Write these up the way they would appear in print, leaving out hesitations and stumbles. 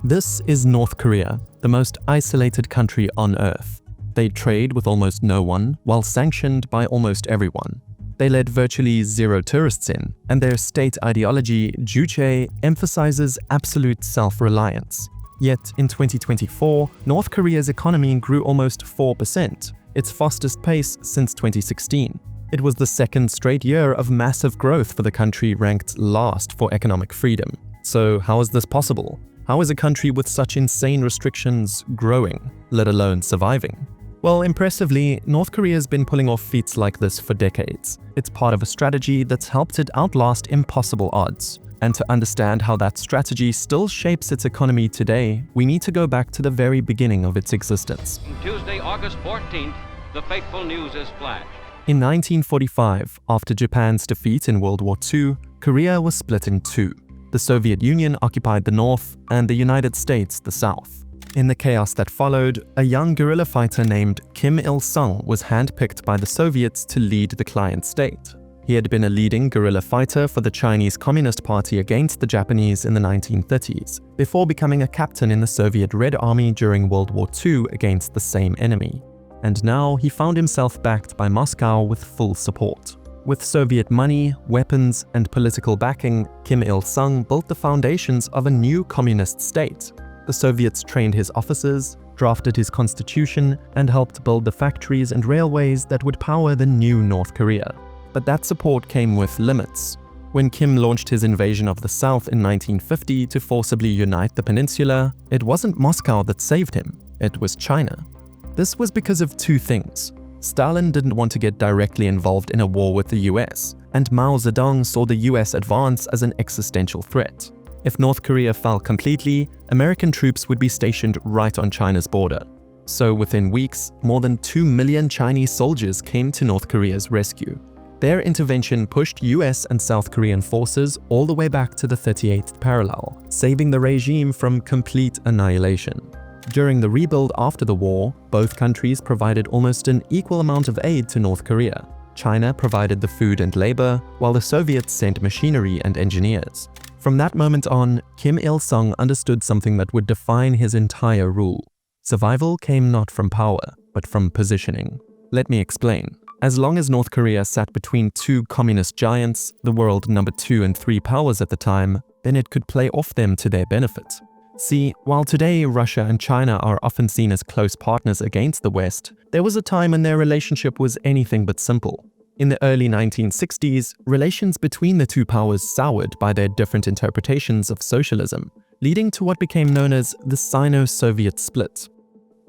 This is North Korea, the most isolated country on Earth. They trade with almost no one, while sanctioned by almost everyone. They let virtually zero tourists in, and their state ideology, Juche, emphasizes absolute self-reliance. Yet, in 2024, North Korea's economy grew almost 4%, its fastest pace since 2016. It was the second straight year of massive growth for the country, ranked last for economic freedom. So how is this possible? How is a country with such insane restrictions growing, let alone surviving? Well, impressively, North Korea's been pulling off feats like this for decades. It's part of a strategy that's helped it outlast impossible odds. And to understand how that strategy still shapes its economy today, we need to go back to the very beginning of its existence. Tuesday, August 14th, the fateful news is flashed. In 1945, after Japan's defeat in World War II, Korea was split in two. The Soviet Union occupied the north and the United States the south. In the chaos that followed, a young guerrilla fighter named Kim Il-sung was handpicked by the Soviets to lead the client state. He had been a leading guerrilla fighter for the Chinese Communist Party against the Japanese in the 1930s, before becoming a captain in the Soviet Red Army during World War II against the same enemy. And now he found himself backed by Moscow with full support. With Soviet money, weapons, and political backing, Kim Il-sung built the foundations of a new communist state. The Soviets trained his officers, drafted his constitution, and helped build the factories and railways that would power the new North Korea. But that support came with limits. When Kim launched his invasion of the South in 1950 to forcibly unite the peninsula, it wasn't Moscow that saved him, it was China. This was because of two things. Stalin didn't want to get directly involved in a war with the US, and Mao Zedong saw the US advance as an existential threat. If North Korea fell completely, American troops would be stationed right on China's border. So within weeks, more than 2 million Chinese soldiers came to North Korea's rescue. Their intervention pushed US and South Korean forces all the way back to the 38th parallel, saving the regime from complete annihilation. During the rebuild after the war, both countries provided almost an equal amount of aid to North Korea. China provided the food and labor, while the Soviets sent machinery and engineers. From that moment on, Kim Il-sung understood something that would define his entire rule. Survival came not from power, but from positioning. Let me explain. As long as North Korea sat between two communist giants, the world number 2 and 3 powers at the time, then it could play off them to their benefit. See, while today Russia and China are often seen as close partners against the West, there was a time when their relationship was anything but simple. In the early 1960s, relations between the two powers soured by their different interpretations of socialism, leading to what became known as the Sino-Soviet split.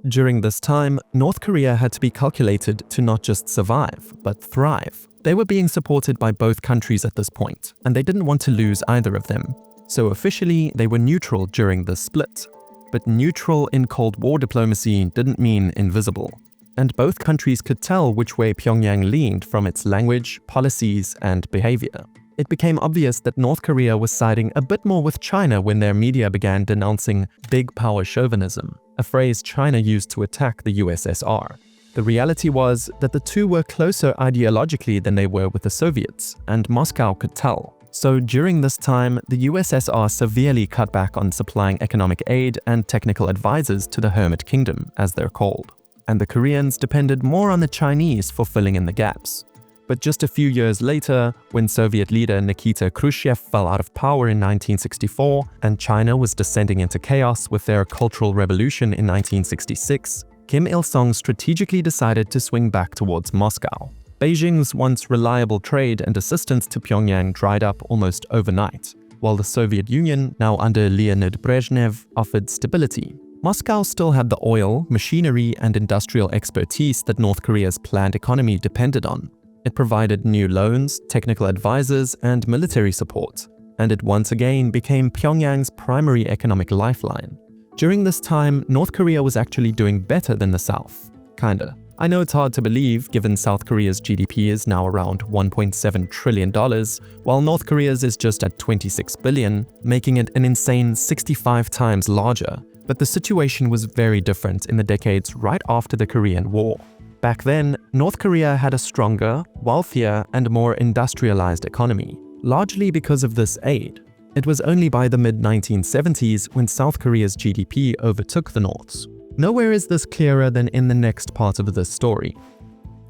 During this time, North Korea had to be calculated to not just survive, but thrive. They were being supported by both countries at this point, and they didn't want to lose either of them. So officially, they were neutral during the split. But neutral in Cold War diplomacy didn't mean invisible. And both countries could tell which way Pyongyang leaned from its language, policies, and behavior. It became obvious that North Korea was siding a bit more with China when their media began denouncing big power chauvinism, a phrase China used to attack the USSR. The reality was that the two were closer ideologically than they were with the Soviets, and Moscow could tell. So during this time, the USSR severely cut back on supplying economic aid and technical advisors to the Hermit Kingdom, as they're called. And the Koreans depended more on the Chinese for filling in the gaps. But just a few years later, when Soviet leader Nikita Khrushchev fell out of power in 1964 and China was descending into chaos with their Cultural Revolution in 1966, Kim Il-sung strategically decided to swing back towards Moscow. Beijing's once reliable trade and assistance to Pyongyang dried up almost overnight, while the Soviet Union, now under Leonid Brezhnev, offered stability. Moscow still had the oil, machinery, and industrial expertise that North Korea's planned economy depended on. It provided new loans, technical advisors, and military support, and it once again became Pyongyang's primary economic lifeline. During this time, North Korea was actually doing better than the South. Kinda. I know it's hard to believe given South Korea's GDP is now around $1.7 trillion, while North Korea's is just at $26 billion, making it an insane 65 times larger. But the situation was very different in the decades right after the Korean War. Back then, North Korea had a stronger, wealthier, and more industrialized economy, largely because of this aid. It was only by the mid-1970s when South Korea's GDP overtook the North's. Nowhere is this clearer than in the next part of this story.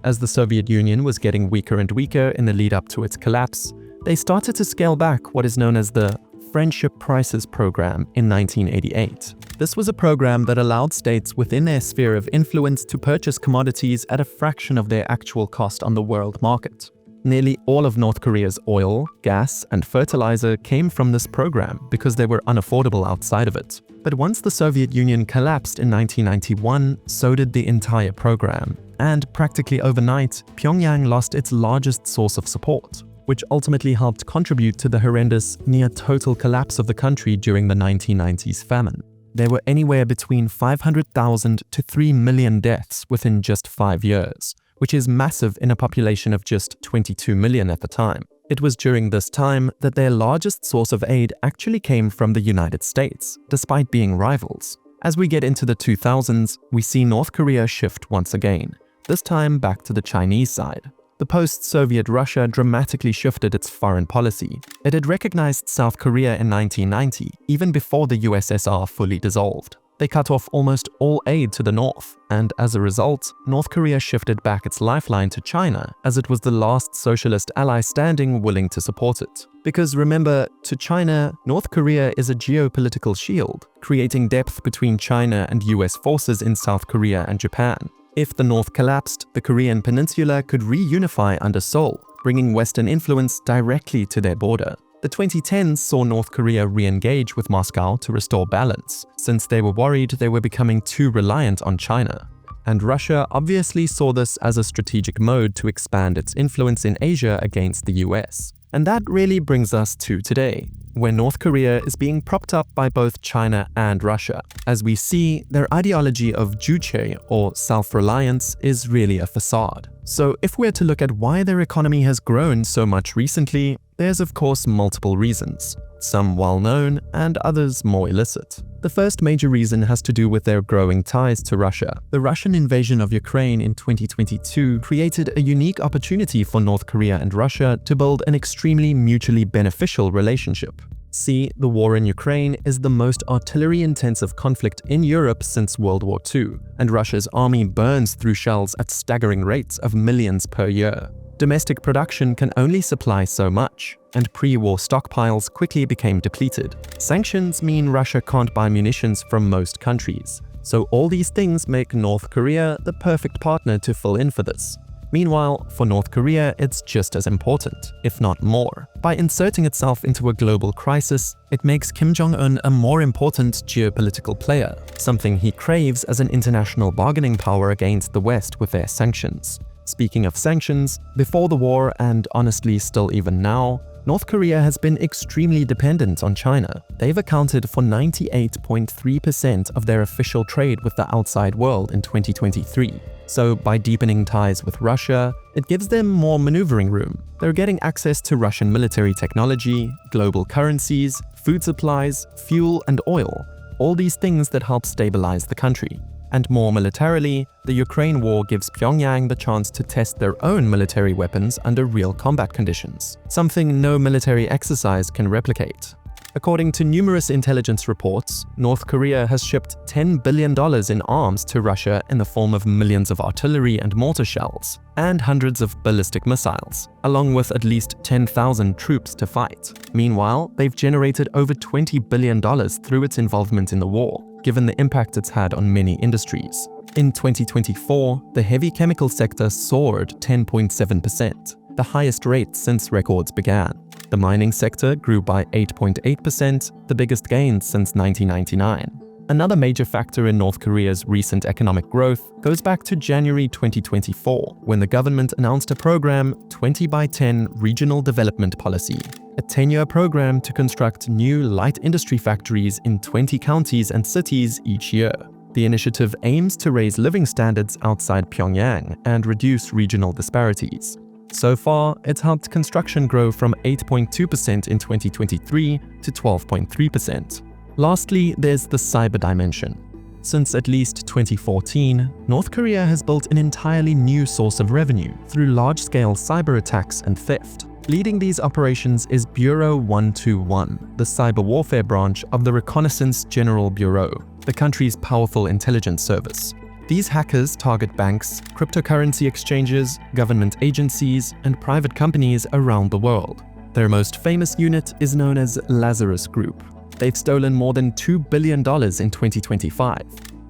As the Soviet Union was getting weaker and weaker in the lead up to its collapse, they started to scale back what is known as the Friendship Prices Program in 1988. This was a program that allowed states within their sphere of influence to purchase commodities at a fraction of their actual cost on the world market. Nearly all of North Korea's oil, gas, and fertilizer came from this program because they were unaffordable outside of it. But once the Soviet Union collapsed in 1991, so did the entire program. And practically overnight, Pyongyang lost its largest source of support, which ultimately helped contribute to the horrendous, near-total collapse of the country during the 1990s famine. There were anywhere between 500,000 to 3 million deaths within just 5 years, which is massive in a population of just 22 million at the time. It was during this time that their largest source of aid actually came from the United States, despite being rivals. As we get into the 2000s, we see North Korea shift once again, this time back to the Chinese side. The post-Soviet Russia dramatically shifted its foreign policy. It had recognized South Korea in 1990, even before the USSR fully dissolved. They cut off almost all aid to the North, and as a result, North Korea shifted back its lifeline to China, as it was the last socialist ally standing willing to support it. Because remember, to China, North Korea is a geopolitical shield, creating depth between China and US forces in South Korea and Japan. If the North collapsed, the Korean peninsula could reunify under Seoul, bringing Western influence directly to their border. The 2010s saw North Korea re-engage with Moscow to restore balance, since they were worried they were becoming too reliant on China. And Russia obviously saw this as a strategic mode to expand its influence in Asia against the US. And that really brings us to today, where North Korea is being propped up by both China and Russia. As we see, their ideology of juche, or self-reliance, is really a facade. So if we're to look at why their economy has grown so much recently, there's of course multiple reasons, some well-known and others more illicit. The first major reason has to do with their growing ties to Russia. The Russian invasion of Ukraine in 2022 created a unique opportunity for North Korea and Russia to build an extremely mutually beneficial relationship. See, the war in Ukraine is the most artillery-intensive conflict in Europe since World War II, and Russia's army burns through shells at staggering rates of millions per year. Domestic production can only supply so much, and pre-war stockpiles quickly became depleted. Sanctions mean Russia can't buy munitions from most countries, so all these things make North Korea the perfect partner to fill in for this. Meanwhile, for North Korea, it's just as important, if not more. By inserting itself into a global crisis, it makes Kim Jong-un a more important geopolitical player, something he craves as an international bargaining power against the West with their sanctions. Speaking of sanctions, before the war and honestly still even now, North Korea has been extremely dependent on China. They've accounted for 98.3% of their official trade with the outside world in 2023. So by deepening ties with Russia, it gives them more maneuvering room. They're getting access to Russian military technology, global currencies, food supplies, fuel and oil, all these things that help stabilize the country. And more militarily, the Ukraine war gives Pyongyang the chance to test their own military weapons under real combat conditions, something no military exercise can replicate. According to numerous intelligence reports, North Korea has shipped $10 billion in arms to Russia in the form of millions of artillery and mortar shells, and hundreds of ballistic missiles, along with at least 10,000 troops to fight. Meanwhile, they've generated over $20 billion through its involvement in the war, given the impact it's had on many industries. In 2024, the heavy chemical sector soared 10.7%, the highest rate since records began. The mining sector grew by 8.8%, the biggest gain since 1999. Another major factor in North Korea's recent economic growth goes back to January 2024, when the government announced a program, 20x10 Regional Development Policy, a 10-year program to construct new light industry factories in 20 counties and cities each year. The initiative aims to raise living standards outside Pyongyang and reduce regional disparities. So far, it's helped construction grow from 8.2% in 2023 to 12.3%. Lastly, there's the cyber dimension. Since at least 2014, North Korea has built an entirely new source of revenue through large-scale cyber attacks and theft. Leading these operations is Bureau 121, the cyber warfare branch of the Reconnaissance General Bureau, the country's powerful intelligence service. These hackers target banks, cryptocurrency exchanges, government agencies, and private companies around the world. Their most famous unit is known as Lazarus Group. They've stolen more than $2 billion in 2025,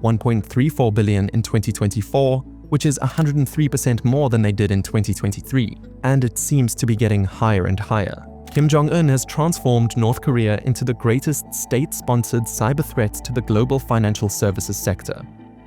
$1.34 billion in 2024, which is 103% more than they did in 2023, and it seems to be getting higher and higher. Kim Jong-un has transformed North Korea into the greatest state-sponsored cyber threat to the global financial services sector.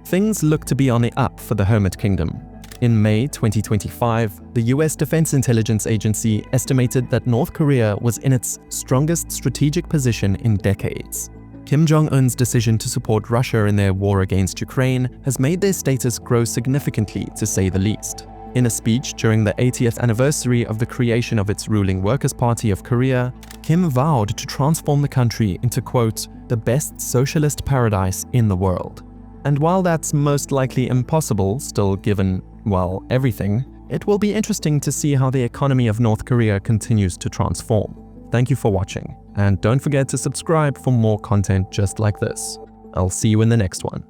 Things look to be on the up for the Hermit Kingdom. In May 2025, the US Defense Intelligence Agency estimated that North Korea was in its strongest strategic position in decades. Kim Jong-un's decision to support Russia in their war against Ukraine has made their status grow significantly, to say the least. In a speech during the 80th anniversary of the creation of its ruling Workers' Party of Korea, Kim vowed to transform the country into, quote, the best socialist paradise in the world. And while that's most likely impossible, still given, well, everything, it will be interesting to see how the economy of North Korea continues to transform. Thank you for watching, and don't forget to subscribe for more content just like this. I'll see you in the next one.